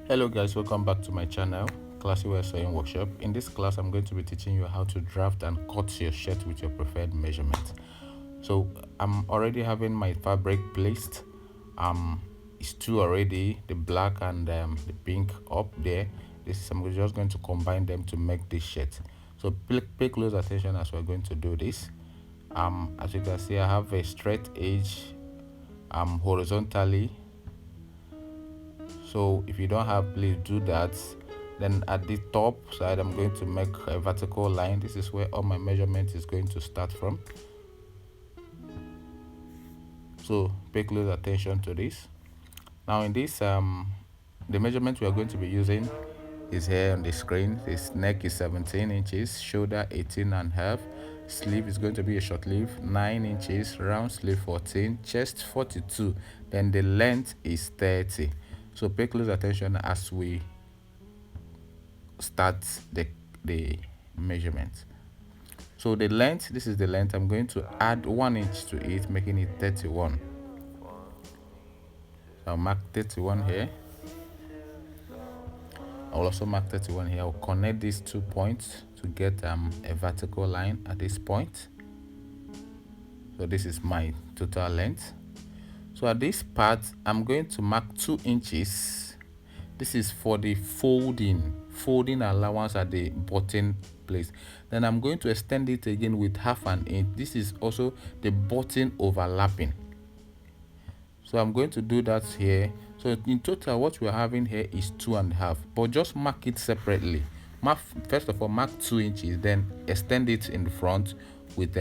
Hello guys, welcome back to my channel, Classy Wear Sewing Workshop. In this class, I'm going to be teaching you how to draft and cut your shirt with your preferred measurement. So I'm already having my fabric placed. It's two already, the black and the pink up there. I'm just going to combine them to make this shirt. So pay close attention as we're going to do this. As you can see, I have a straight edge horizontally. So if you don't have, please do that. Then at the top side, I'm going to make a vertical line. This is where all my measurement is going to start from. So pay close attention to this. Now in this the measurement we are going to be using is here on the screen. This neck is 17 inches, shoulder 18 and a half, sleeve is going to be a short sleeve 9 inches, round sleeve 14, chest 42, then the length is 30. So pay close attention as we start the measurement. So the length, this is the length. I'm going to add 1 inch to it, making it 31. So I'll mark 31 here. I'll also mark 31 here. I'll connect these 2 points to get a vertical line at this point. So this is my total length. So at this part, I'm going to mark 2 inches. This is for the folding allowance at the button place. Then I'm going to extend it again with half an inch. This is also the button overlapping. So I'm going to do that here. So in total, what we're having here is 2.5, but just mark it separately. First of all, mark 2 inches, then extend it in the front with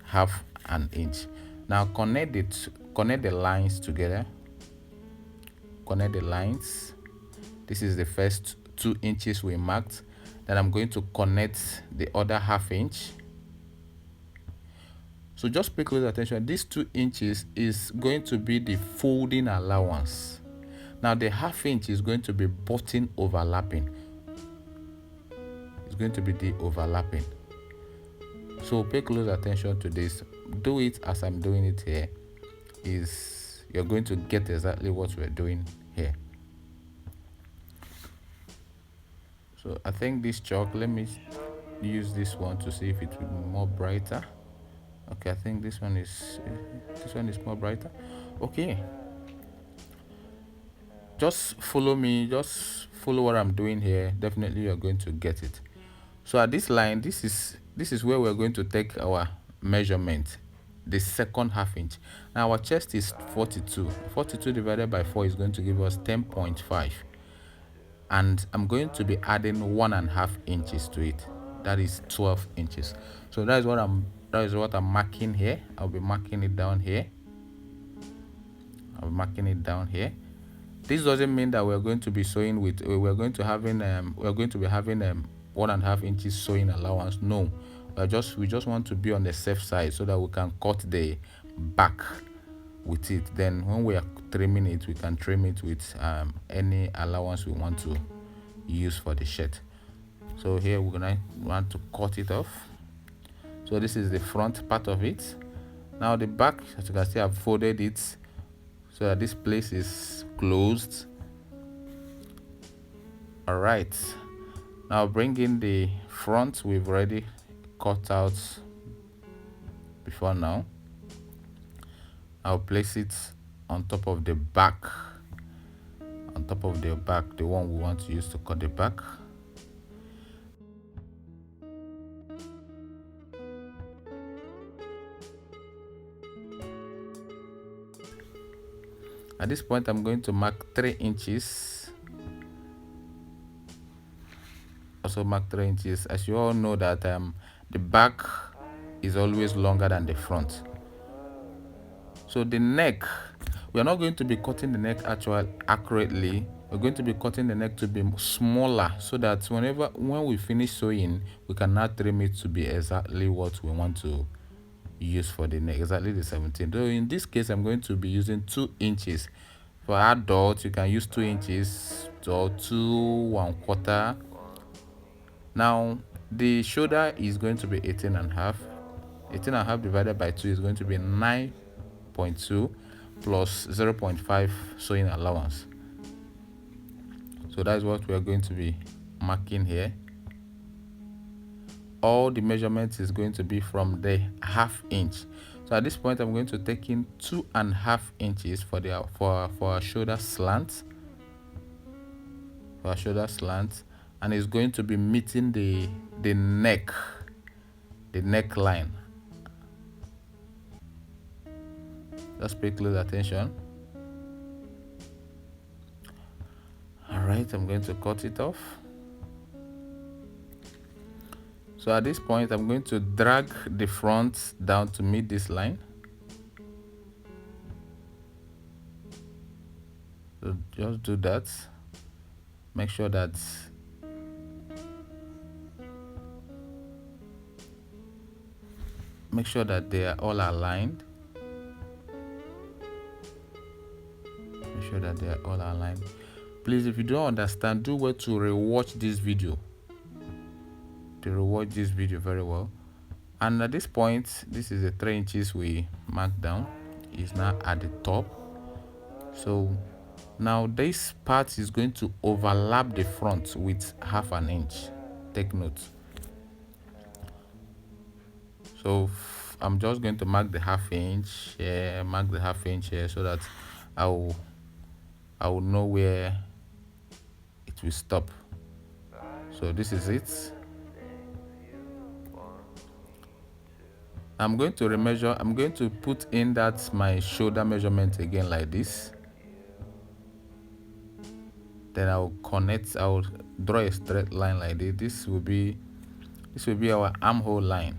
half an inch. Now connect the lines together. Connect the lines. This is the first 2 inches we marked. Then I'm going to connect the other half inch. So just pay close attention. This 2 inches is going to be the folding allowance. Now the half inch is going to be button overlapping. It's going to be the overlapping. So pay close attention to this. Do it as I'm doing it here. You're going to get exactly what we're doing here. So I think this chalk, let me use this one to see if it will be more brighter. Okay, I think this one is more brighter. Okay, just follow me, just follow what I'm doing here. Definitely you're going to get it. So at this line, this is where we're going to take our measurement, the second half inch. Now our chest is 42 divided by 4 is going to give us 10.5, and I'm going to be adding 1.5 inches to it. That is 12 inches. So that is what I'm marking here. I'll be marking it down here. This doesn't mean that we're going to be sewing with we're going to be having 1.5 inches sewing allowance. No, we just want to be on the safe side so that we can cut the back with it. Then when we are trimming it, we can trim it with any allowance we want to use for the shirt. So here we're gonna want to cut it off. So this is the front part of it. Now the back, as you can see, I've folded it so that this place is closed. All right, now bring in the front. We've already cut out before now. I'll place it on top of the back, the one we want to use to cut the back. At this point, I'm going to mark 3 inches. Also mark 3 inches. As you all know that the back is always longer than the front. So the neck, we are not going to be cutting the neck accurately. We're going to be cutting the neck to be smaller so that when we finish sewing, we can now trim it to be exactly what we want to use for the neck, exactly the 17. So in this case, I'm going to be using 2 inches. For adults, you can use 2 inches or 2.25. Now the shoulder is going to be 18.5. 18.5 divided by 2 is going to be 9.2 plus 0.5 sewing allowance. So that's what we are going to be marking here. All the measurements is going to be from the 1/2 inch. So at this point, I'm going to take in 2.5 inches for the for our shoulder slant. For our shoulder slant, and it's going to be meeting the neckline. Just pay close attention. All right, I'm going to cut it off. So at this point, I'm going to drag the front down to meet this line. So just do that. Make sure that they are all aligned. Make sure that they are all aligned. Please, if you don't understand, do well to rewatch this video. Very well. And at this point, this is the 3 inches we marked down. Is now at the top. So now this part is going to overlap the front with 1/2 inch. Take note. So I'm just going to mark the 1/2 inch here, mark the 1/2 inch here, so that I will know where it will stop. So this is it. I'm going to remeasure. I'm going to put in that my shoulder measurement again like this. Then I'll connect. I'll draw a straight line like this. This will be our armhole line.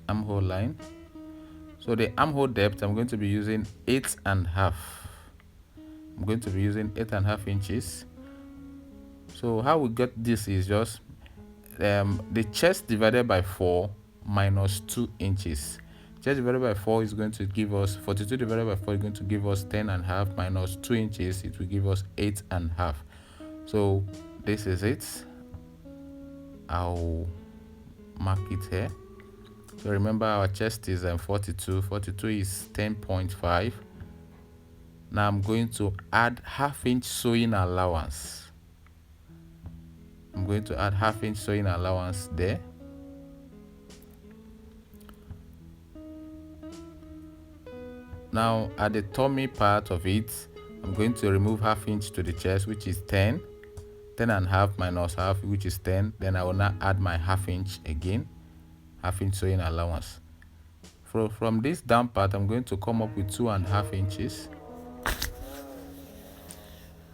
Armhole line. So the armhole depth, I'm going to be using 8.5. I'm going to be using 8.5 inches. So how we get this is just the chest divided by 4 minus 2 inches. Chest divided by 4 is going to give us 42 divided by 4 is going to give us 10.5 minus 2 inches. It will give us 8.5. So this is it. I'll mark it here. So remember, our chest is 42. 42 is 10.5. Now I'm going to add 1/2 inch sewing allowance. I'm going to add 1/2 inch sewing allowance there. Now at the tummy part of it, I'm going to remove 1/2 inch to the chest, which is 10. 10.5 minus 1/2, which is 10. Then I will now add my 1/2 inch again, 1/2 inch sewing allowance. From this down part, I'm going to come up with 2.5 inches.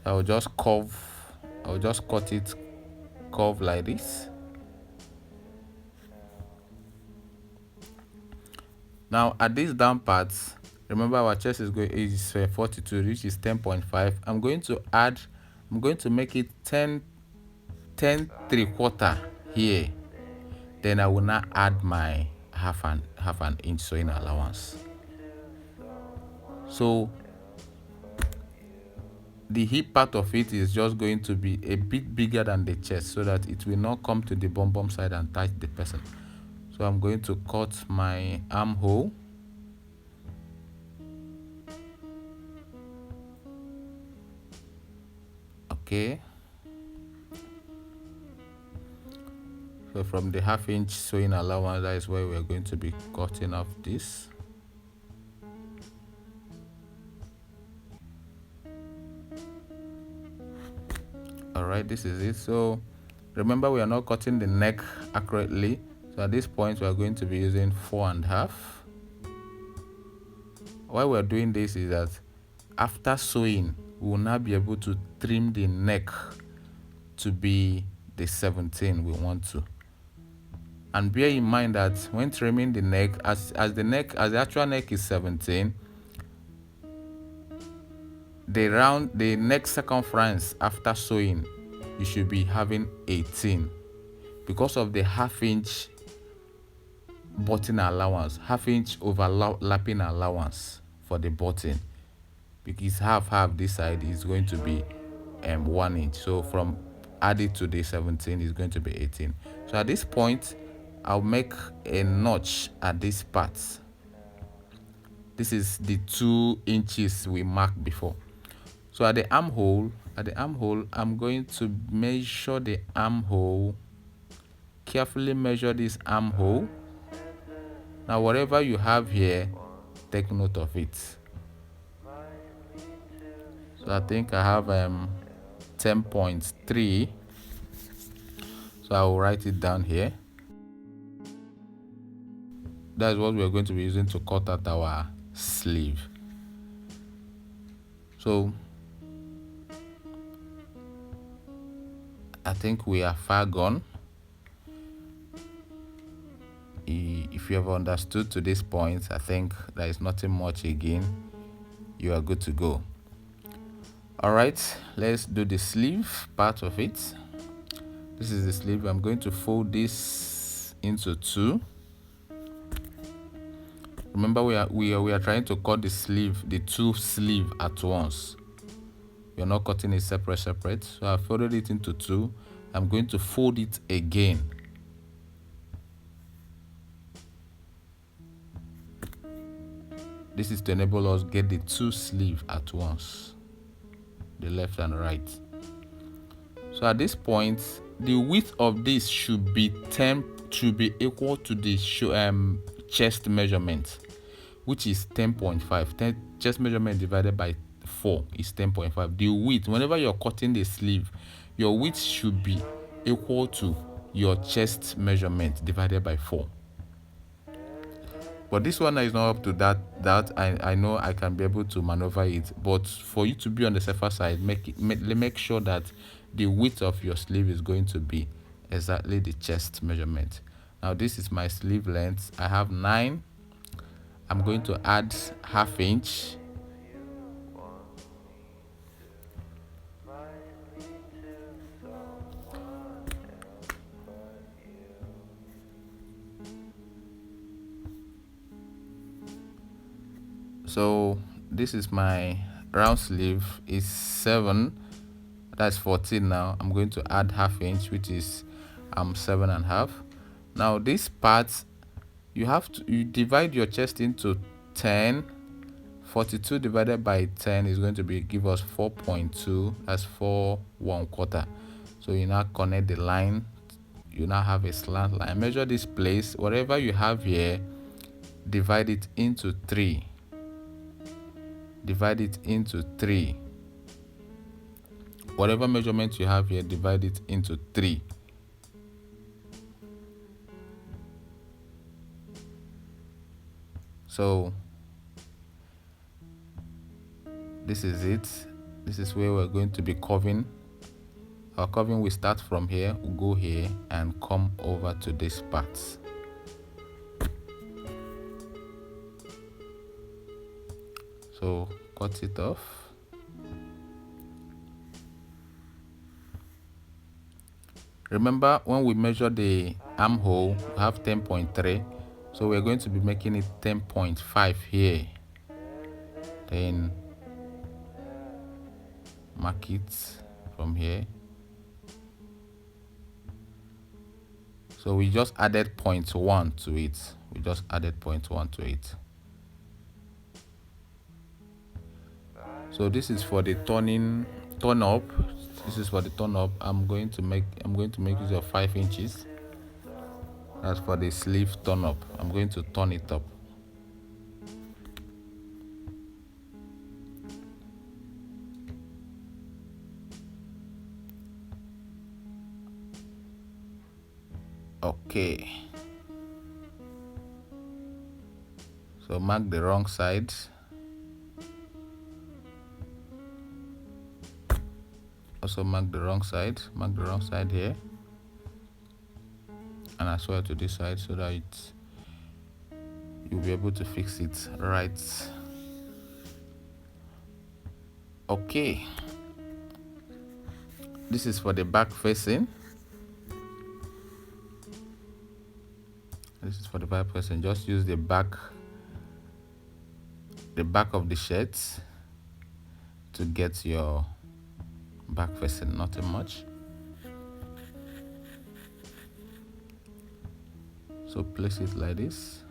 I will just curve. I will just cut it curve like this. Now at this down part, remember our chest is 42, which is 10.5. I'm going to make it 10 3/4 here. Then I will now add my 1/2 inch sewing allowance. So the hip part of it is just going to be a bit bigger than the chest, so that it will not come to the bum side and touch the person. So I'm going to cut my armhole. Okay. So from the 1/2 inch sewing allowance, that is where we are going to be cutting off this. Alright, this is it. So remember, we are not cutting the neck accurately. So at this point, we are going to be using 4.5. Why we are doing this is that after sewing, we will now be able to trim the neck to be the 17 we want to. And bear in mind that when trimming the neck, as the actual neck is 17, the neck circumference after sewing, you should be having 18, because of the 1/2 inch button allowance, 1/2 inch overlapping allowance for the button. Because half this side is going to be 1 inch. So from added to the 17 is going to be 18. So at this point, I'll make a notch at this part. This is the 2 inches we marked before. So at the armhole, I'm going to measure the armhole. Carefully measure this armhole. Now whatever you have here, take note of it. So I think I have 10.3. So I will write it down here. That's what we're going to be using to cut out our sleeve. So I think we are far gone. If you have understood to this point, I think there is nothing much again. You are good to go. All right, let's do the sleeve part of it. This is the sleeve. I'm going to fold this into two. Remember, we are trying to cut the sleeve, the two sleeve at once. You're not cutting it separate. So I folded it into two. I'm going to fold it again. This is to enable us get the two sleeve at once, the left and right. So at this point, the width of this should be equal to the chest measurement, which is 10.5. Chest measurement divided by 4 is 10.5. The width, whenever you're cutting the sleeve, your width should be equal to your chest measurement divided by 4. But this one is not up to that. I know I can be able to maneuver it, but for you to be on the safer side, make sure that the width of your sleeve is going to be exactly the chest measurement. Now this is my sleeve length. I have 9. I'm going to add ½ inch. So this is my round sleeve is 7. That's 14 now. I'm going to add ½ inch, which is 7.5. Now this part, you divide your chest into 10. 42 divided by 10 is going to give us 4.2. That's 4 1/4. So you now connect the line. You now have a slant line. Measure this place. Whatever you have here, divide it into 3. Divide it into 3. Whatever measurement you have here, divide it into 3. So this is it. This is where we're going to be curving. Our curving will start from here, we'll go here and come over to this part. So cut it off. Remember, when we measure the armhole, we have 10.3. So we're going to be making it 10.5 here. Then mark it from here. So we just added 0.1 to it. We just added 0.1 to it. So this is for the turn up. This is for the turn up. I'm going to make use of 5 inches. That's for the sleeve turn up. I'm going to turn it up. Okay. So mark the wrong side. Also mark the wrong side. Mark the wrong side here. And as well to this side, so that you'll be able to fix it right. Okay. This is for the back facing. This is for the back facing. Just use the back of the shirt to get your back facing. Nothing much. So place it like this.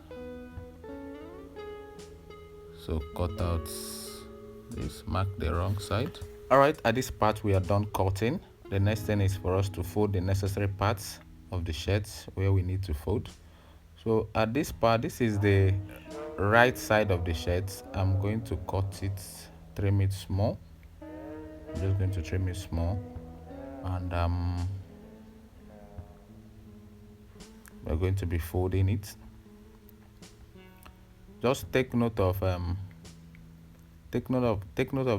So cut out this, mark the wrong side. All right, at this part we are done cutting. The next thing is for us to fold the necessary parts of the shirts where we need to fold. So at this part, this is the right side of the shirt. I'm going to cut it, trim it small. I'm just going to trim it small, and we're going to be folding it. Just take note of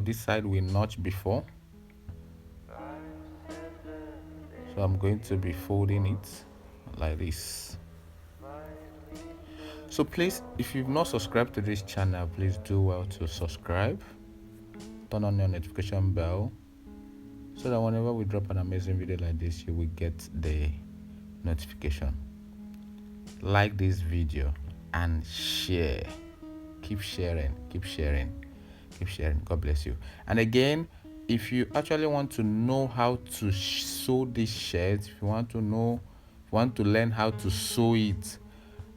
this side we notched before. So I'm going to be folding it like this. So please, if you've not subscribed to this channel, please do well to subscribe, turn on your notification bell, so that whenever we drop an amazing video like this, you will get the notification. Like this video and share. Keep sharing. God bless you. And again, if you actually want to know how to sew this shirt, if you want to learn how to sew it,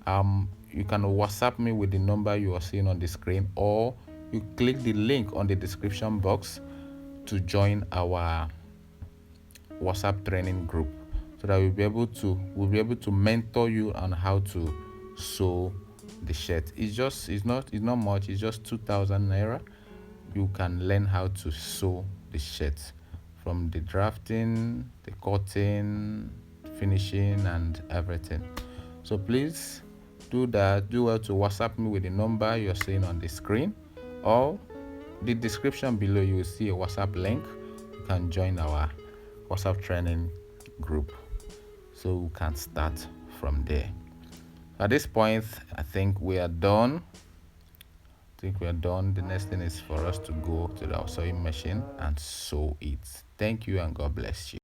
you can WhatsApp me with the number you are seeing on the screen, or you click the link on the description box to join our WhatsApp training group, so that we'll be able to mentor you on how to sew the shirt. It's not much. It's just 2,000 naira. You can learn how to sew the shirt, from the drafting, the cutting, finishing, and everything. So please do that. Do well to WhatsApp me with the number you're seeing on the screen, or the description below. You will see a WhatsApp link. You can join our WhatsApp training group, so we can start from there. At this point, I think we are done. The next thing is for us to go to the sewing machine and sew it. Thank you, and God bless you.